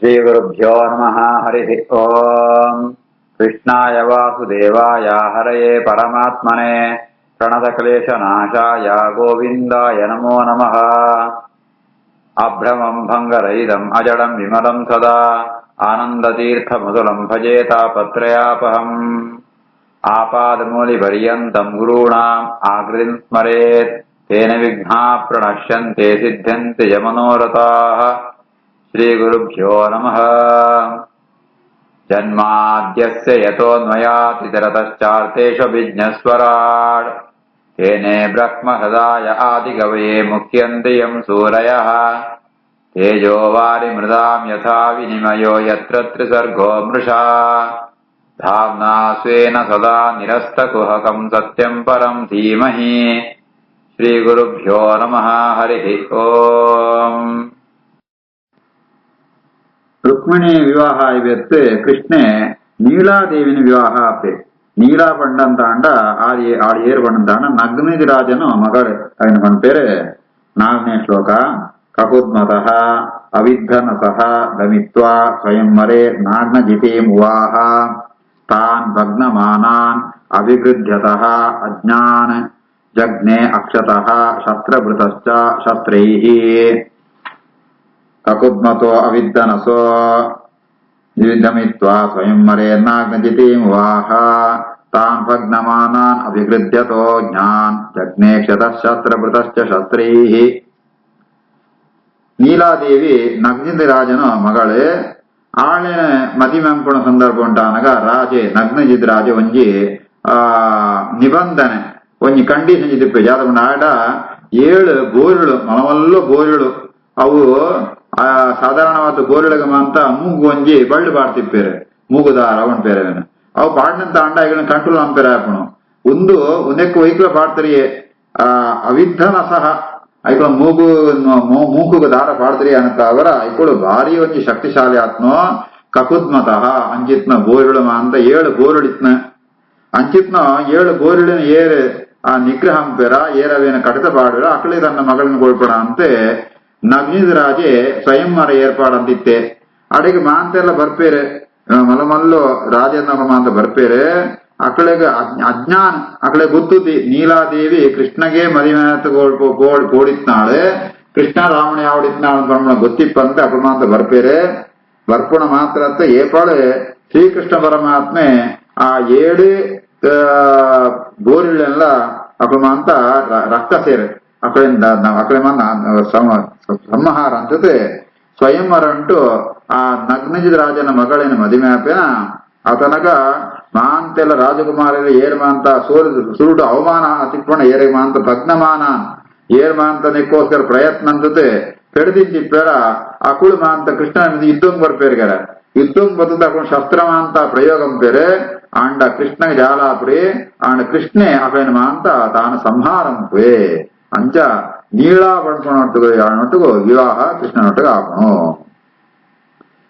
श्रीगुरुभ्यो नमः। हरिः ओम्। कृष्णाय वासुदेवाय हरये परमात्मने प्रणतक्लेशनाशाय गोविन्दाय नमो नमः। अभ्रमम् भङ्गरहितम् अजडम् विमलम् सदा आनन्दतीर्थमधुरम् भजे तापत्रयापहम्। आपादमूलिपर्यन्तम् गुरूणाम् आकृतिम् स्मरेत् तेन विघ्नाः प्रणश्यन्ते सिद्ध्यन्ति च मनोरथाः। श्रीगुरुभ्यो नमः। जन्माद्यस्य यतोऽन्वयातितरतश्चार्थेष्वभिज्ञस्वराट् तेने ब्रह्महृदाय आदिकवये मुह्यन्ति यम् सूरयः। तेजो वारिमृदाम् यथा विनिमयो यत्र त्रिसर्गो मृषा धाम्ना स्वेन सदा निरस्तकुहकम् सत्यम् परम् धीमहि। श्रीगुरुभ्यो नमः। हरिः ओम्। ರುಕ್ಮಿಣಿ ವಿವಾಹ ಇವತ್ತು ಕೃಷ್ಣೆ ನೀಲಾದೇವಿನ ವಿವಾಹ ಆಪೆ. ನೀಲಾ ಪಂಡಂತ ಅಂಡ ಆಡಿ ಏರು ಪಂಡಂತ ಅಂಡ ನಗ್ನಿಧಿ ರಾಜನು ಮಗಳು ఆయన మన పేరు 4ನೇ ಶ್ಲೋಕ. ಕಕುದ್ಮತಃ ಅವಿದ್ಧನಸಃ ಗಮಿತ್ವಾ ಸ್ವಯಂವರೆ ನಾಗ್ನಜಿತೀಂ ಉವಾಹ ತಾನ್ ಭಗ್ನಮಾನಾನ್ ಅವಿಗೃಧ್ಯತಃ ಅಜ್ಞಾನ್ ಜಗ್ನೆ ಅಕ್ಷತಃ ಶಸ್ತ್ರಭೃತಶ್ಚ ಶಸ್ತ್ರೈಃ. ಕಕುದ್ಮತೋ ಅವಿದ್ದನಸೋ ಗಮಿತ್ವಾ ಸ್ವಯಂವರೆ ನಾಗ್ನಜಿತೀಂ ಉವಾಹ ತಾನ್ ಭಗ್ನಮಾನಾನ್ ಅವಿಗೃಧ್ಯತೋ ಜ್ಞಾನ್ ಜಗ್ನೆ ಕ್ಷತಃ ಶಸ್ತ್ರಭೃತಶ್ಚ ಶಸ್ತ್ರೈಃ. ನೀಲಾದೇವಿ ನಗ್ನಜಿತ್ ರಾಜನ ಮಗಳು. ಆಳೆ ಮದಿಮೆಂಪುಣ ಸಂದರ್ಭ ಉಂಟಾನಗ ರಾಜೆ ನಗ್ನಜಿತ್ ರಾಜ ಒಂಜಿ ನಿಬಂಧನೆ ಒಂಜಿ ಕಂಡೀಷನ್ ಇದ್ದಿಪ್ಪೆ ಜಾತಕೊಂಡ ಆಡ 7 ಗೋರುಳು ಮಲಮಲ್ಲ ಗೋರುಳು ಅವು ಸಾಧಾರಣವಾದ ಗೋರುಳಿಗೆ ಮಾಂತ ಮೂಗು ಒಂಜಿ ಬಳ್ಳು ಪಾಡ್ತಿಪ್ಪೇರೆ ಮೂಗುದಾರ ಅವನ ಪೇರೇನು ಅವು ಪಾಡಿನಂತ ಅಂಡ ಈಗ ಕಂಟ್ರೋಲ್ ಅಂಪೇರ ಆಪಣು ಒಂದು ಒಂದಕ್ಕೆ ವೈಕ್ಲ ಪಾಡ್ತರಿಯೇ ಅವಿದ್ಧನ ಸಹ ಐಕಳ ಮೂಗುಗ ದಾರ ಪಾಡ್ತರಿ ಅಂತ ಅವರ ಐಕಳು ಭಾರಿ ಒಂಜಿ ಶಕ್ತಿಶಾಲಿ ಆತ್ನೋ. ಕಕುದ್ಮತಃ ಅಂಚಿತ್ನ ಗೋರುಳು ಮಾಂತ 7 ಗೋರುಳಿತ್ನ ಅಂಚಿತ್ನ 7 ಗೋರುಳಿನ ಏರು ಆ ನಿಗ್ರಹ ಅಂಪೇರ ಏರವೇನ ಕಡಿತ ಪಾಡಿರ ಅಕಳಿ ತನ್ನ ಮಗಳನ್ನ ಕೊಳ್ಪಡ ಅಂತೆ ನಗ್ನಿದ್ ರಾಜೆ ಸ್ವಯಂವರ ಏರ್ಪಾಡಂತಿತ್ತೆ. ಅಡಿಗೆ ಮಾಂತೆಲ್ಲ ಬರ್ಪೇರೆ ಮಲಮಲ್ಲು ರಾಜೇಂದ್ರ ಮಾಂತ ಬರ್ಪೇರೆ ಅಕಳಿಗೆ ಅಜ್ಞಾನ ಅಕಳೆ ಗೊತ್ತುತಿ ನೀಲಾದೇವಿ ಕೃಷ್ಣಗೆ ಮದಿಮೇತ ಕೋಡಿತ್ನಾಳೆ ಕೃಷ್ಣ ರಾವಣ ಯಾವಡಿತ್ನಾಳ ಬ್ರಹ್ಮಣ ಗೊತ್ತಿಪ್ಪಂತೆ ಅಕಳ ಮಾಂತ ಬರ್ಪೇರೆ ಬರ್ಪುಣ ಮಾತ್ರ ಅಂತ ಏಪಾಳು ಶ್ರೀಕೃಷ್ಣ ಪರಮಾತ್ಮೆ ಆ 7 ಗೋರಿಳೆಲ್ಲ ಅಕಳ ಮಾಂತ ರಕ್ತ ಸೇರೆ ಅಕಳಿಂದ ಅಕಳೆ ಮಾಂತ ಸಂಹಾರ ಅಂತತೆ ಸ್ವಯಂವರ ಅಂಟು ಆ ನಗ್ನಜಿದ ರಾಜನ ಮಗಳಿನ ಮದಿಮೆ ಆಪೇನ ಅತನಗ ಮಾಂತೆಲ್ಲ ರಾಜಕುಮಾರ ಏರ್ ಮಾಂತ ಸುರುಡು ಅವಮಾನ ತಿಪ್ಪಣ ಏರೆ ಮಾಂತ ಭಗ್ನಮಾನ ಏರ್ ಮಾಂತ ನೆಕ್ಕೋಸ್ಕರ ಪ್ರಯತ್ನ ಅಂತತೆ ಪೆಡದಿಂಚಿಪ್ಪೇರ ಅಕುಳು ಮಾಂತ ಕೃಷ್ಣ ಯುದ್ಧಂ ಬರ್ಪೇರ್ಗಾರ ಯುದ್ಧಂ ಬರ್ತದ ಅಕಳು ಶಸ್ತ್ರ ಮಾಂತ ಪ್ರಯೋಗಂ ಪೇರೆ ಆಂಡ ಕೃಷ್ಣಗೆ ಜಾಲಾಪುರಿ ಆಂಡ ಕೃಷ್ಣೆ ಅಕಳಿನ ಮಾಂತ ತಾನು ಸಂಹಾರಂಪೇ ಅಂಚ ನೀಳಾ ಪಡ್ಕೊಂಡೊಟ್ಟಿಗೂ ವಿವಾಹ ಕೃಷ್ಣನೊಟ್ಟಿಗೆ ಆಪಣು.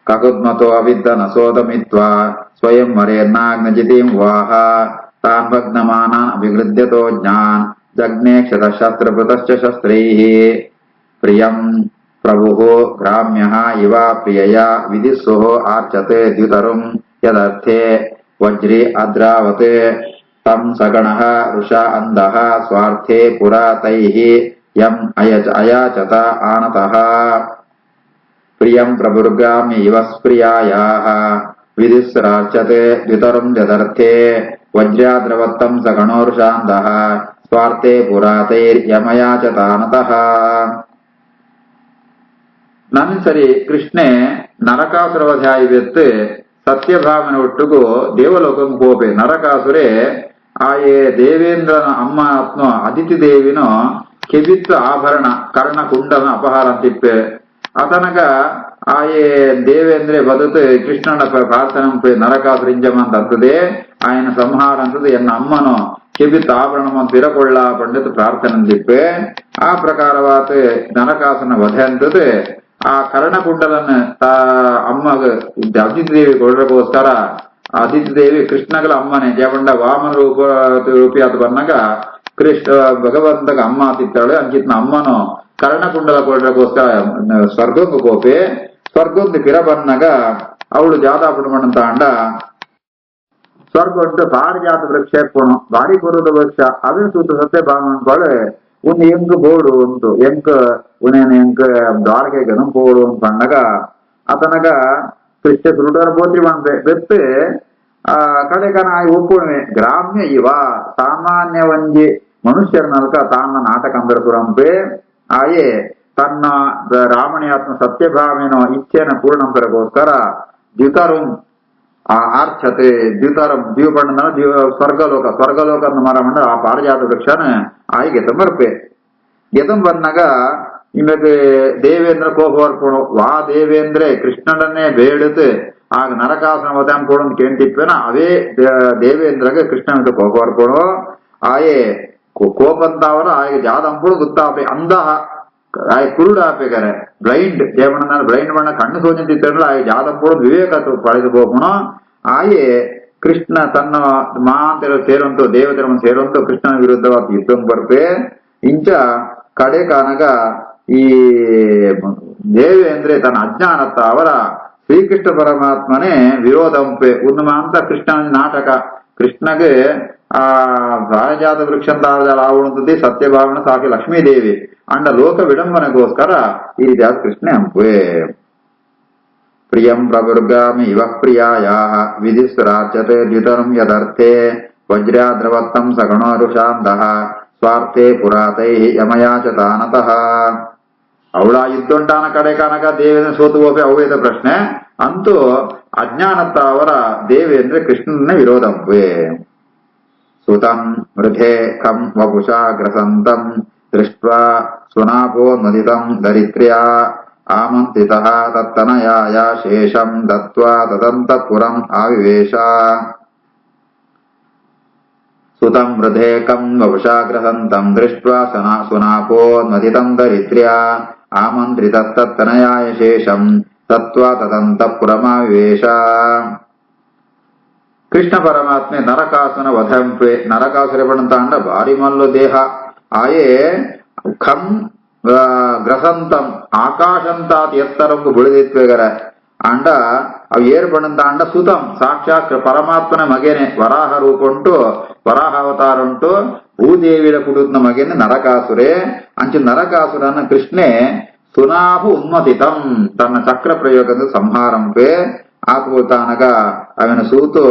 ಕಕುದ್ಮತೋ ಅವಿದ್ದನಸೋದಮಿತ್ವಾ ಸ್ವಯಂವರೆ ನಾಗ್ನಜಿತೀಂ ಉವಾಹ ತಾನ್ ಭಗ್ನಮಾನಾನ್ ಅವಿಗೃಧ್ಯತೋ ಜ್ಞಾನ್ ಜಗ್ನೆ ಕ್ಷತಃ ಶಸ್ತ್ರಭೃತಶ್ಚ ಶಸ್ತ್ರೈಃ. ಪ್ರಿಯಂ ಪ್ರಭುಃ ಗ್ರಾಮ್ಯಃ ಇವ ಪ್ರಿಯಯಾ ವಿಧಿಸ್ಸುಃ ಆರ್ಚತೆ ದ್ಯುತರುಂ ಯದರ್ಥೆ ವಜ್ರಿ ಅದ್ರಾವತೆ ತಂ ಸಗಣಃ ಋಷಾ ಅಂಧಃ ಸ್ವಾರ್ಥೆ ಪುರಾ ತೈಃ ಯಂ ಅಯಾಚತ ಆನತಃ. ಪ್ರಿಯಂ ಪ್ರಭುರ್ಗಾಮ್ಯ ಇವ ಸ್ಪ್ರಿಯಾಯಾಃ ವಿಧಿಸ್ರಾರ್ಚತೆ ದ್ವಿತರಂ ಯದರ್ಥೆ ವಜ್ರಾದ್ರವತ್ತಂ ಸಗಣೋ ಋಷಾಂಧಃ ಸ್ವಾರ್ಥೆ ಪುರಾ ತೈರ್ಯಮಯಾಚತ ಆನತಃ. ನನ್ಸರಿ ಕೃಷ್ಣೆ ನರಕಾಸುರವಧ್ಯಾಯವೆತ್ತು ಸತ್ಯಭಾಮನ ಒಟ್ಟಿಗೂ ದೇವಲೋಕಂ ಹೋಪೆ. ನರಕಾಸುರೆ ಆಯೇ ದೇವೇಂದ್ರನ ಅಮ್ಮ ಆತ್ಮ ಅದಿತಿ ದೇವಿನ ಕೆಬಿತ್ತು ಆಭರಣ ಕರ್ಣ ಕುಂಡನ ಅಪಹಾರ ಅಂತಿಪ್ಪೆ. ಅತನಗ ಆಯೇ ದೇವೇಂದ್ರೆ ಬದುಕು ಕೃಷ್ಣನ ಪ್ರಾರ್ಥನೆ ನರಕಾಸುರಿಂಜಮ ಅಂತ ಅಂತದೆ ఆయన ಸಂಹಾರ ಅಂತದೆ ಎನ್ನ ಅಮ್ಮನು ಕೆಬಿತ್ತು ಆಭರಣ ತಿರಕೊಳ್ಳ ಪಂಡಿತ ಪ್ರಾರ್ಥನೆ ಅಂತಿಪ್ಪೆ. ಆ ಪ್ರಕಾರವಾದ ನರಕಾಸುನ ವಧೆ ಅಂತದೆ ಆ ಕರ್ಣಕುಂಡಲನ್ನು ಅಮ್ಮಗ ಅದಿತಿ ದೇವಿ ಕೊಡೋಕ್ಕೋಸ್ಕರ ಅದಿತಿ ದೇವಿ ಕೃಷ್ಣಗಳ ಅಮ್ಮನೆ ಜವಂಡ ವಾಮನ ರೂಪಿ ಅದು ಬಂದಾಗ ಕೃಷ್ಣ ಭಗವಂತಗ ಅಮ್ಮ ಆತಿತ್ತಾಳೆ. ಅಂಚಿತ್ನ ಅಮ್ಮನು ಕರ್ಣಕುಂಡಲ ಕೊಡೋಕ್ಕೋಸ್ಕರ ಸ್ವರ್ಗಕ್ಕೆ ಕೋಪೆ ಸ್ವರ್ಗೊಂದು ಪಿರ ಬನ್ನಗ ಅವಳು ಜಾತಾಪುಡು ಮಣ್ಣಂತ ಅಂಡ ಸ್ವರ್ಗೊಂಡು ಪಾರಿಜಾತ ವೃಕ್ಷ ಪೋಣು ಬಾರಿ ಪೂರ್ವದ ವೃಕ್ಷ ಅವೇ ಸೂತ ಸತ್ಯ ಭಾವನ್ಗಳು ಒಂದು ಎಂಕ್ ಬೋಡು ಉಂಟು ಎಂಕ್ ಉನೇನು ಎಂಕ್ ದ್ವಾರಕೆಗನು ಬೋಡು ಅಂತ ಅಂಡಗ ಅತನಗ ಕೃಷ್ಣ ಸುರುಟರ ಪೋತ್ರಿ ಬಂದೆ ಬೆತ್ತು ಕಡೆಗನ ಒಪ್ಪುವೆ ಗ್ರಾಮ್ಯ ಇವ ಸಾಮಾನ್ಯ ಒಂಜಿ ಮನುಷ್ಯರ ನಲ್ಕ ತಾನ ನಾಟಕ ಅಂಬರಪುರಂಪೆ ಆಯೇ ತನ್ನ ರಾಮಣಿಯಾತ್ಮ ಸತ್ಯಭಾವೇನೋ ಇಚ್ಛೆನ ಪೂರ್ಣಂಪರಗೋಸ್ಕರ ದ್ಯುತರುಂ ಆರ್ಚತೆ ದ್ಯುತರಂ ದ್ವೀಪಣ್ಣ ಸ್ವರ್ಗಲೋಕ ಮರಮಂಡ ಆ ಪಾರಿಜಾತ ವೃಕ್ಷನ ಆಯಿ ಗೆತಂ ಬರ್ಪೆ ಗೆತಂ ಬಂದಾಗ ನಿಮಗೆ ದೇವೇಂದ್ರ ಕೋಪವರ್ಪಣು ವಾ ದೇವೇಂದ್ರ ಕೃಷ್ಣನನ್ನೇ ಬೇಡದು ಆಗ ನರಕಾಸನ ವಧಂ ಕೊಡು ಕೇಂಟಿಪ್ಪೇನ ಅವೇ ದೇವೇಂದ್ರಗೆ ಕೃಷ್ಣನ ಕೋಪವರ್ಪಣು ಆಯೇ ಕೋಪಂತಾವರ ಆಗ ಜಾದಂಪುಡು ಗುತ್ತಾಪೆ ಅಂದಹ ಆಯ ಕುರುಡಾಪೆಗರೆ ಬ್ಲೈಂಡ್ ದೇವಣ್ಣ ಬ್ಲೈಂಡ್ ಬಣ್ಣ ಕಣ್ಣು ಸೋಚಿತ್ತಿತ್ತಂದ್ರೆ ಆಯ ಜಾದಂಪುಡು ವಿವೇಕ ಪಡೆದು ಹೋಗೋಣ ಆಯೇ ಕೃಷ್ಣ ತನ್ನ ಮಾಂತರ ಸೇರುವಂತೂ ದೇವತೆರ ಸೇರುವಂತೂ ಕೃಷ್ಣನ ವಿರುದ್ಧವಾಗಿ ಯುದ್ಧಂ ಬರ್ಪೆ ಇಂಚ ಕಡೆ ಕಾನಗ ಈ ದೇವೇಂದ್ರೆ ತನ್ನ ಅಜ್ಞಾನತ್ತ ಅವರ ಶ್ರೀಕೃಷ್ಣ ಪರಮಾತ್ಮನೇ ವಿರೋಧಂಪೆ ಉನ್ಮ ಅಂತ ಕೃಷ್ಣನ ನಾಟಕ ಕೃಷ್ಣಗೆ ಪಾರಿಜಾತ ವೃಕ್ಷ ಆವಣಂತದ್ದೇ ಸತ್ಯಭಾವನ ಸಾಕಿ ಲಕ್ಷ್ಮೀದೇವಿ ಅಂಡ ಲೋಕ ವಿಡಂಬನೆಗೋಸ್ಕರ ಈ ರೀತಿಯಾದ ಕೃಷ್ಣ ಹಂಪೆ ಪ್ರಿಯಂ ಪ್ರವರ್ಗಾಮಿ ಇವ ಪ್ರಿಯಾಯಾ ವಿಧಿಸ್ರಾಜ್ಯತೆ ದ್ಯುತರಂ ಯದರ್ಥೆ ವಜ್ರಾದ್ರವತ್ತಂ ಸಗಣೋರುಷಾಂದಃ ಸ್ವಾರ್ಥೆ ಪುರಾತೈ ಯಮಯಾಚತಾನತಃ ಅವಳ ಯುದ್ಧೊಂಟಾನ ಕಡೆ ಕಾನಕ ದೇವೇಂದ್ರ ಸೋತು ಹೋಪೆ ಅವೇದ ಪ್ರಶ್ನೆ ಅಂತೂ ಅಜ್ಞಾನತ್ತ ಅವರ ದೇವೇಂದ್ರ ಕೃಷ್ಣನ ವಿರೋಧಂಪೆ ಸುತಂ ಮೃಧೆ ಕಂ ವಪುಷಾ ಗ್ರಸಂತಂ ದೃಷ್ಟ್ವಾ ಸುನಾಭೋನ್ಮದಿತಂ ದರಿದ್ರ್ಯಾ ಆಮಂತ್ರಿತಃ ತತ್ತನಯಾಯ ಶೇಷಂ ದತ್ವಾ ತದಂತಃಪುರಂ ಆವಿವೇಶ ಸುತಂ ಮೃಧೆ ಕಂ ವಪುಷಾ ಗ್ರಸಂತಂ ದೃಷ್ಟ್ವಾ ಸುನಾಭೋನ್ಮದಿತಂ ದರಿದ್ರ್ಯಾ ಆಮಂತ್ರಿತಸ್ತತ್ತನಯಾಯ ಶೇಷಂ ದತ್ವಾ ತದಂತಃಪುರಮಾವಿವೇಶ ಕೃಷ್ಣ ಪರಮಾತ್ಮೆ ನರಕಾಸುನ ವಧಂಪೆ ನರಕಾಸುರ ಪಡಂತ ಅಂಡ ಭಾರಿ ಮಲ್ಲು ದೇಹ ಆಯೇ ಖಂ ಗ್ರಸಂತಂ ಆಕಾಶಂತಾತ್ ಎತ್ತರಂಗು ಬಿಳಿದಿತ್ವೇಗರ ಅಂಡ ಅವು ಏರ್ ಪಡಂತ ಅಂಡ ಸುತಂ ಸಾಕ್ಷಾತ್ ಪರಮಾತ್ಮನ ಮಗೇನೆ ವರಾಹ ರೂಪುಂಟು ವರಾಹ ಅವತಾರ ಉಂಟು ಭೂದೇವಿಯ ಕುಡುತ್ನ ಮಗೇನೆ ನರಕಾಸುರೆ ಅಂಚು ನರಕಾಸುರನ ಕೃಷ್ಣೆ ಸುನಾಭು ಉನ್ಮತಿತಂ ತನ್ನ ಚಕ್ರ ಪ್ರಯೋಗದ ಸಂಹಾರಂಪೆ ಆತ್ಮತಾನಗ ಅವನ ಸೂತು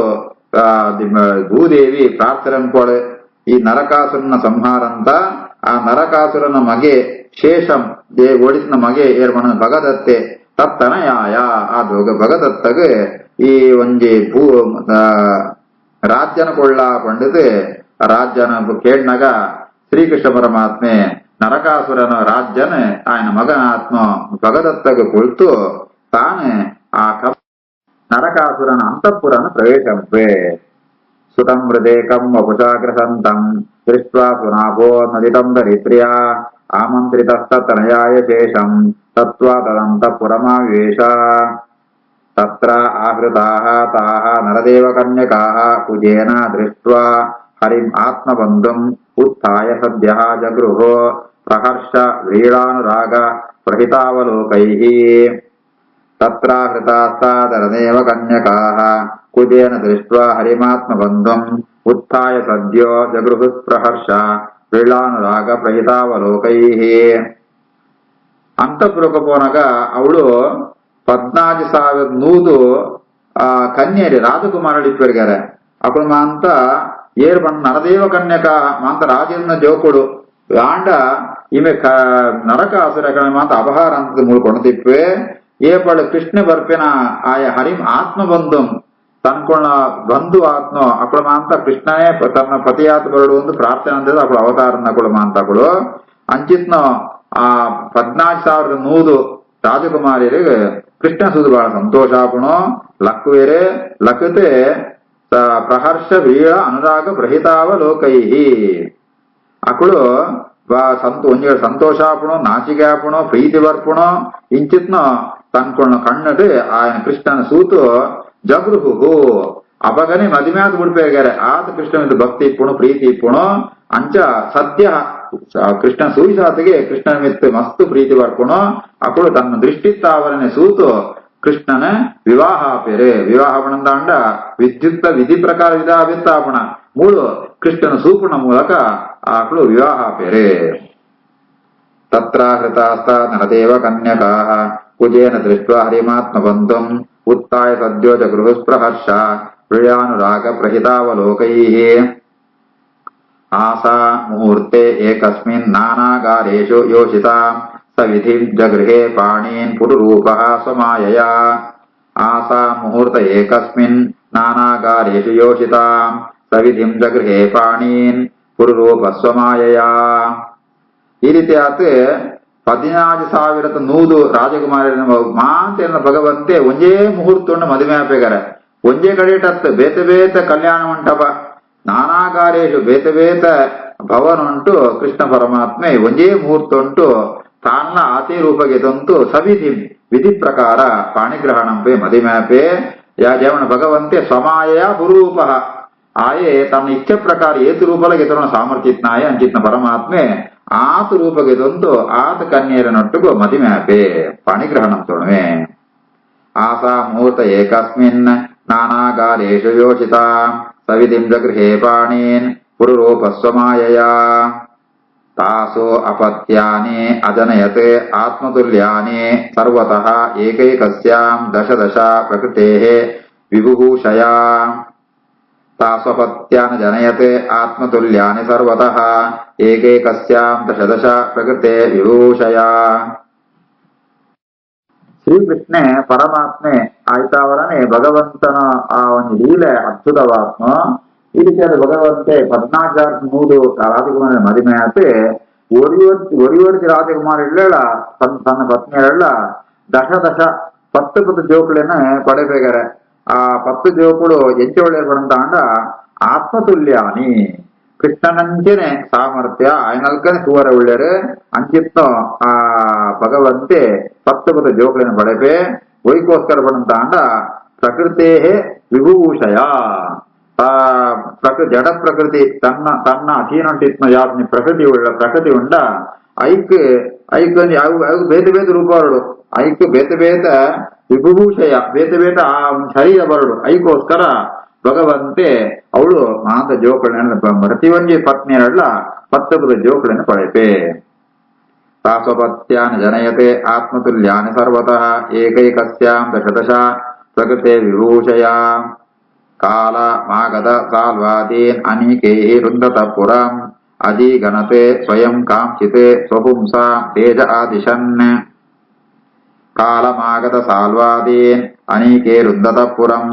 ಭೂದೇವಿ ಪ್ರಾರ್ಥನೆ ಈ ನರಕಾಸುರನ ಸಂಹಾರಂತ ಆ ನರಕಾಸುರನ ಮಗೆ ಶೇಷಂ ಒಡಿಸಿನ ಮಗೆ ಏರ್ಮಣ ಭಗದತ್ತೆ ತತ್ತನಯಾಯ ಆ ಭಗದತ್ತಗೆ ಈ ಒಂಜಿ ರಾಜ್ಯನ ಕೊಳ್ಳ ಪಂಡಿತು ರಾಜ್ಯನ ಕೇಳ್ನಾಗ ಶ್ರೀಕೃಷ್ಣ ಪರಮಾತ್ಮೆ ನರಕಾಸುರನ ರಾಜ್ಯನ ఆయన ಮಗನ ಆತ್ಮ ಭಗದತ್ತಗೆ ಕೊಳ್ತು ತಾನೇ ಆ ನರಕಾಸುರನ ಅಂತಃಪುರನ ಪ್ರವೇಶಂಪೆ ಸುತಂ ಹೃದೇಕಂ ವಪುಷಾಗ್ರಸಂತಂ ದೃಷ್ಟ್ವಾ ಸುನಾಭೋನ್ಮದಿತಂ ದರಿದ್ರ್ಯಾ ಆಮಂತ್ರಿತಸ್ತನಯಾಯ ಶೇಷಂ ತತ್ವಾ ತದಂತಃಪುರಮಾವಿವೇಶ ತತ್ರ ಆಹೃತಾಃ ತಾಃ ನರದೇವಕನ್ಯಕಾಃ ಕುಜೇನ ದೃಷ್ಟ್ವಾ ಹರಿಂ ಆತ್ಮಬಂಧುಂ ಉತ್ಥಾಯ ಸದ್ಯಃ ಜಗೃಹೋ ಪ್ರಹರ್ಷ ವ್ರೀಳಾನುರಾಗ ಪ್ರಹಿತಾವಲೋಕೈಃ ತತ್ರಾಹೃತಾಸ್ತಾದರದೇವ ಕನ್ಯಕಾಃ ಕುಜೇನ ದೃಷ್ಟ್ವಾ ಹರಿಮಾತ್ಮಬಂಧುಂ ಉತ್ಥಾಯ ಸದ್ಯೋ ಜಗೃಹುಸ್ಪ್ರಹರ್ಷ ವ್ರೀಳಾನುರಾಗ ಪ್ರಹಿತಾವಲೋಕೈಃ ಅಂತಃಪುರಕ್ಕೆ ಪೋನಾಗ ಅವಳು 14,100 ಕನ್ಯರಿ ರಾಜಕುಮಾರಳಿಪ್ಪರಿಗಾರೆ ಅప్పుడు ಮಾಂತ ಏರ್ ಬಂದ ನರದೇವ ಕನ್ಯಕ ಮಾಂತ ರಾಜೇಂದ್ರ ಜೋಕುಡು ಆಂಡ ಇವೆ ನರಕಾಸುರ ಮಾಂತ ಅಪಹಾರ ಅಂತ ಮುಳ್ಕೊಂಡು ತಿಪ್ಪೆ ಏಪಳು ಕೃಷ್ಣ ಬರ್ಪೆನ ಆಯ ಹರಿಂ ಆತ್ಮಬಂಧುಂ ತನ್ಕೊಂಡ ಬಂಧು ಆತ್ಮ ಅಕ್ಕಳು ಮಾಂತ ಕೃಷ್ಣನೇ ತನ್ನ ಪತಿಯಾತ್ ಬರಡು ಒಂದು ಪ್ರಾರ್ಥನೆ ಅಂತ ಅಕ್ಕಳು ಅವತಾರನ ಮಾಂತಗಳು ಅಂಚಿತ್ನ ಆ 14,100 ರಾಜಕುಮಾರಿಗೆ ಕೃಷ್ಣ ಸುದು ಬಹಳ ಸಂತೋಷ ಆಪುಣು ಲಕ್ವೇರೆ ಲಕತೆ ಪ್ರಹರ್ಷ ವೀಳ ಅನುರಾಗ ಪ್ರಹಿತಾವಲೋಕೈಹಿ ಅಕ್ಕಳು ಒಂಜ ಸಂತೋಷ ಆಪುಣು ನಾಚಿಕೆ ಆಪುಣು ಪ್ರೀತಿ ಬರ್ಪುಣು ಇಂಚಿತ್ನ ತನ್ಕೊಂಡ ಕಣ್ಣದು ఆయన ಕೃಷ್ಣನ ಸೂತು ಜಗೃಹು ಅಪಗನೆ ಮದಿಮ್ಯಾದ ಬಿಡ್ಬೇಗಾರೆ ಆತ ಕೃಷ್ಣನಿಂದ ಭಕ್ತಿ ಇಪ್ಪುಣು ಪ್ರೀತಿ ಇಪ್ಪುಣು ಅಂಚ ಸದ್ಯ ಕೃಷ್ಣ ಸೂಯಿಸಾತಿಗೆ ಕೃಷ್ಣನ ಮಿತ್ತು ಮಸ್ತು ಪ್ರೀತಿ ಬರ್ಕೊಣು ಅಕ್ಕಳು ತನ್ನ ದೃಷ್ಟಿತ್ತಾವರನೆ ಸೂತು ಕೃಷ್ಣನ ವಿವಾಹ ಪೇರೆ ವಿವಾಹ ಪಣಂದಾಂಡ ವಿದ್ಯುಕ್ತ ವಿಧಿ ಪ್ರಕಾರ ವಿಧಾಪಿತ್ತಾಪಣ ಮೂಳು ಕೃಷ್ಣನ ಸೂಪುಣ ಮೂಲಕ ಆಕಳು ವಿವಾಹ ಪೇರೆ ತತ್ರ ಹೃತಾಸ್ತ ನರದೇವ ಕನ್ಯಕಾ ಕುಜೇನ ದೃಷ್ಟ್ವಾ ಹರಿಮಾತ್ಮಬಂಧುಂ ಉತ್ತಾಯ ಸದ್ಯೋ ಚ ಗೃಹಸ್ಪ್ರಹರ್ಷ ಪ್ರಿಯಾನುರಾಗ ಪ್ರಹಿತಾವಲೋಕೈಃ ಆಸಾ ಮುಹೂರ್ತೆ ಏಕಸ್ಮಿನ್ ನಾನಾಗಾರೇಷು ಯೋಷಿತಾಂ ಸವಿಧಿಂ ಜಗೃಹೆ ಪಾಣೀನ್ ಪುರುರೂಪಃ ಸ್ವಮಾಯಯಾ ಆಸಾ ಮುಹೂರ್ತ ಏಕಸ್ಮಿನ್ ನಾನಾಗಾರೇಷು ಯೋಷಿತಾಂ ಸವಿಧಿಂ ಜಗೃಹೆ ಪಾಣೀನ್ ಪುರುರೂಪ ಸ್ವಮಾಯಯಾ. ಈ ರೀತಿ ಆತ 14,100 ರಾಜಕುಮಾರನ ಮಾತೇನ ಭಗವಂತೆ ಒಂದೇ ಮುಹೂರ್ತವನ್ನು ಮದುವೆ ಆಪೇಗಾರೆ ಒಂದೇ ಕಡೆಟತ್ತು ಬೇತೆ ಬೇತ ಕಲ್ಯಾಣ ಮಂಟಪ ನಾನಾಗಾರೇಶು ಬೇತೆ ಬೇತ ಭವನ ಉಂಟು ಕೃಷ್ಣ ಪರಮಾತ್ಮೆ ಒಂದೇ ಮುಹೂರ್ತ ಉಂಟು ತಾನ್ನ ಆತಿ ರೂಪಗೆ ತಂತು ಸವಿಧಿ ವಿಧಿ ಪ್ರಕಾರ ಪಾಣಿಗ್ರಹಣಂಪೆ ಮದಿಮ್ಯಾಪೆ ಯಾ ಜವನ ಭಗವಂತೆ ಸ್ವಮಾಯ ಪುರೂಪ ಆಯೆ ತನ್ನ ಇಚ್ಛೆ ಪ್ರಕಾರ ಏತು ರೂಪಲಗೆ ತರುಣ ಸಾಮರ್ಥ್ಯತ್ನಾಯ ಅಂಚಿತ್ನ ಪರಮಾತ್ಮೆ ಆತ ರೂಪಗೆ ತಂದು ಆತ ಕನ್ಯರನೊಟ್ಟಿಗೂ ಮದಿಮ್ಯಾಪೆ ಪಾಣಿಗ್ರಹಣಂ ತೋಣುವೆ. ಆಸಾ ಮುಹೂರ್ತ ಏಕಸ್ಮಿನ್ ನಾನಾಗಾರೇಷು ಯೋಷಿತಾ ಸವಿಧಿಂ ಜಗೃಹೆ ಪಾಣೀನ್ ಪುರುರೂಪ ಸ್ವಮಾಯಯಾ ತಾಸೋ ಅಪತ್ಯಾನಿ ಅಜನಯತೆ ಆತ್ಮತುಲ್ಯಾನಿ ಸರ್ವತಃ ಏಕೈಕಸ್ಯಾಂ ದಶ ದಶ ಪ್ರಕೃತೇಃ ವಿಭೂಷಯಾ ತಾಸ್ವಪತ್ಯಾನ್ ಜನಯತೆ ಆತ್ಮತುಲ್ಯಾನಿ ಸರ್ವತಃ ಏಕೈಕಸ್ಯಾಂ ದಶ ದಶ ಪ್ರಕೃತೆ ವಿಭೂಷಯಾ. ಶ್ರೀಕೃಷ್ಣೆ ಪರಮಾತ್ಮೆ ಆಯ್ತಾವರನೆ ಭಗವಂತನ ಆ ಒಂದು ಲೀಲೆ ಅದ್ಭುತವಾತ್ಮ. ಈ ರೀತಿಯಾದ ಭಗವಂತೆ 14,100 ರಾಜಕುಮಾರ ಮದುವೆ ಆತೆ ಒರಿವರ್ತಿ ರಾಜಕುಮಾರಿಗಳ ತನ್ನ ಪತ್ನಿಯರೆಲ್ಲ ದಶ ದಶ 10 ಜೋಕುಳನ್ನ ಪಡೆಬೇಕಾರೆ. ಆ 10 ಜೋಕುಳು ಎಂಚ ಒಳ್ಳೆ ಪಡಂತಾಂಡ ಆತ್ಮತುಲ್ಯಾನಿ ಕೃಷ್ಣನಂಚನೆ ಸಾಮರ್ಥ್ಯ ఆయనల్కనే ಸುವರ ಉಳ್ಳರೆ ಅಂಚಿತ್ನೋ ಆ ಭಗವಂತೆ 10 ಜೋಕುಳನ್ನ ಪಡೆಪೆ ಒಯ್ಕೋಸ್ಕರ ಪಡಂತಾಂಡ ಪ್ರಕೃತೇ ವಿಭೂಷಯ ಜಡ ಪ್ರಕೃತಿ ತನ್ನ ಅಧೀನಂಟಿತ್ನ ಯಾತ್ನಿ ಪ್ರಕೃತಿ ಉಂಡ ಐಕ್ ಬೇತೆ ಬೇತೆ ರೂಪ ಬರಡು ಐಕ್ ಬೇತೆ ಬೇತ ವಿಭೂಷಯ ಬೇತೆ ಬೇತ ಆ ಶರೀರ ಬರಡು ಐಕೋಸ್ಕರ ಭಗವಂತೆ ಅವಳು ಮಾತ ಜೋಕಳನ್ನ ಪ್ರತಿಯೊಂದು ಪತ್ನಿಯರೆಲ್ಲ 10 ಜೋಕಳನ್ನು ಪಡೆಪೆ. ತಾಸ್ವಪತ್ಯಾನ್ ಜನಯತೆ ಆತ್ಮತುಲ್ಯಾನಿ ಸರ್ವತಃ ಏಕೈಕಸ್ಯಾಂ ದಶ ದಶ ಪ್ರಕೃತೆ ವಿಭೂಷಯಾ ಕಾಲ ಮಾಗದ ಸಾಲ್ವಾದೀನ್ ಅನೇಕೈಃ ವೃಂದತ ಪುರಂ ಅಧಿಗಣತೆ ಸ್ವಯಂ ಕಾಂಚಿತೆ ಸ್ವಪುಂಸಾಂ ತೇಜ ಆದಿಶನ್. ಕಾಲಮಾಗತ ಸಾಲ್ವಾದೀನ್ ಅನೇಕೇ ವೃಂದತ ಪುರಂ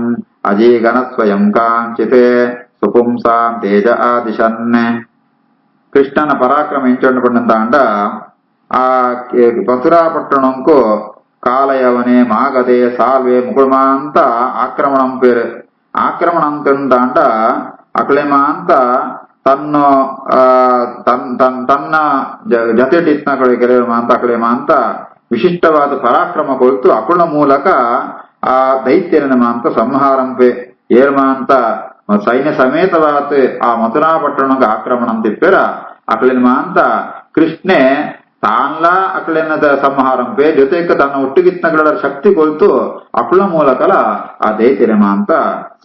ಅಧಿಗಣ ಸ್ವಯಂ ಕಾಂಚಿತೆ ಸ್ವಪುಂಸಾಂ ತೇಜ ಆದಿಶನ್. కృష్ణన పరాక్రమం ఎంచుకుంటుందంట ఆ బసురాపట్టణంకు కాలయవనే మాగదే సాల్వే ముకుళమాంత ఆక్రమణం పేరు ఆక్రమణం తిందంట అక్కడేమాంత ತನ್ನ ಜತೆಟಿತ್ನ ಕೆಲವಮಾಂತ ಅಕ್ಕಳೇಮಾಂತ ವಿಶಿಷ್ಟವಾದ ಪರಾಕ್ರಮ ಕೊಳ್ತು ಅಕ್ಕಳ ಮೂಲಕ ಆ ದೈತ್ಯನ ಮಾಂತ ಸಂಹಾರಂಪೆ ಏರ್ಮಾಂತ ಸೈನ್ಯ ಸಮೇತವಾದ ಆ ಮಥುರಾ ಪಟ್ಟಣಕ್ಕೆ ಆಕ್ರಮಣ ತಿಪ್ಪೇರ ಅಕ್ಕಳಿನ ಮಾಂತ ಕೃಷ್ಣೆ ತಾನ್ಲ ಅಕ್ಕಳಿನ ಸಂಹಾರಂಪೆ ಜೊತೆಗೆ ತನ್ನ ಒಟ್ಟಿಗಿತ್ನಗಳ ಶಕ್ತಿ ಕೊಳ್ತು ಅಕ್ಕಳ ಮೂಲಕಲ ಆ ದೈತ್ಯನ ಮಾಂತ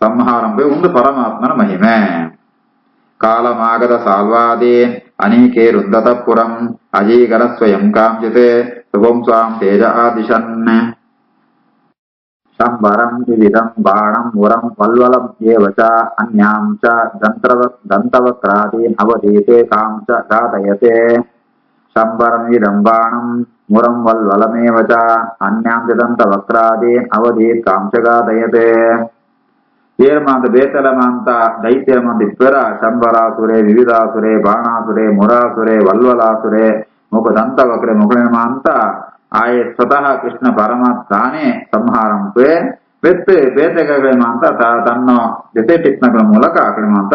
ಸಂಹಾರಂಪೆ ಒಂದು ಪರಮಾತ್ಮನ ಮಹಿಮೆ. ಕಾಲಮಾಗದ ಸಾಲ್ವಾದೀನ್ ಅನೇಕೆ ವೃಂದತ ಪುರಂ ಅಜೀಗರ ಸ್ವಯಂ ಕಾಂಚಿತೆ ಶುಭಂ ಸ್ವಾಂ ತೇಜ ಆದಿಶನ್. ಶಂಬರಂ ವಿವಿಧಂ ಬಾಣಂ ವರಂ ವಲ್ವಲಂ ಏವ ಚ ಅನ್ಯಾಂ ಚ ದಂತವಕ್ರಾದೀನ್ ಅವಧೀತೆ ಕಾಂ ಚ ಘಾತಯತೆ. ಶಂಬರಂ ವಿವಿಧಂ ಬಾಣಂ ಮುರಂ ವಲ್ವಲಮೇವ ಚ ಅನ್ಯಾಂ ಚ ದಂತವಕ್ರಾದೀನ್ ಅವಧೀತ್ ಕಾಂ ಚ ಘಾತಯತೆ. ಏರ್ಮಾಂತ ಬೇತಲಮಾಂತ ದೈತ್ಯರಮಂತ ಇಪ್ಪರ ಶಂಬರಾಸುರೆ ವಿವಿಧಾಸುರೆ ಬಾಣಾಸುರೆ ಮುರಾಸುರೆ ವಲ್ವಲಾಸುರೆ ಮುಖ ದಂತವಕ್ರೆ ಮುಖಮಾಂತ ಆಯ ಸ್ವತಃ ಕೃಷ್ಣ ಪರಮಾತ್ಮ ತಾನೇ ಸಂಹಾರಂಪೆ ಬೇತೆಗಳೇಮಾಂತ ತನ್ನ ಜೊತೆ ಟಿಪ್ನಗಳ ಮೂಲಕ ಅಕಡೆಮಾಂತ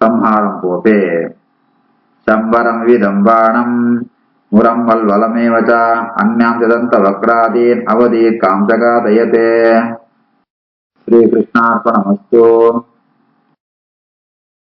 ಸಂಹಾರಂಪೋಪೆ. ಶಂಬರಂ ವಿವಿಧಂ ಬಾಣಂ ಮುರಂ ವಲ್ವಲಮೇವ ಚ ಅನ್ಯಾಂ ಚ ದಂತವಕ್ರಾದೀನ್ ಅವಧೀತ್ ಕಾಂ ಚ ಘಾತಯತೆ. ಶ್ರೀಕೃಷ್ಣಾರ್ಪಣಮಸ್ತು.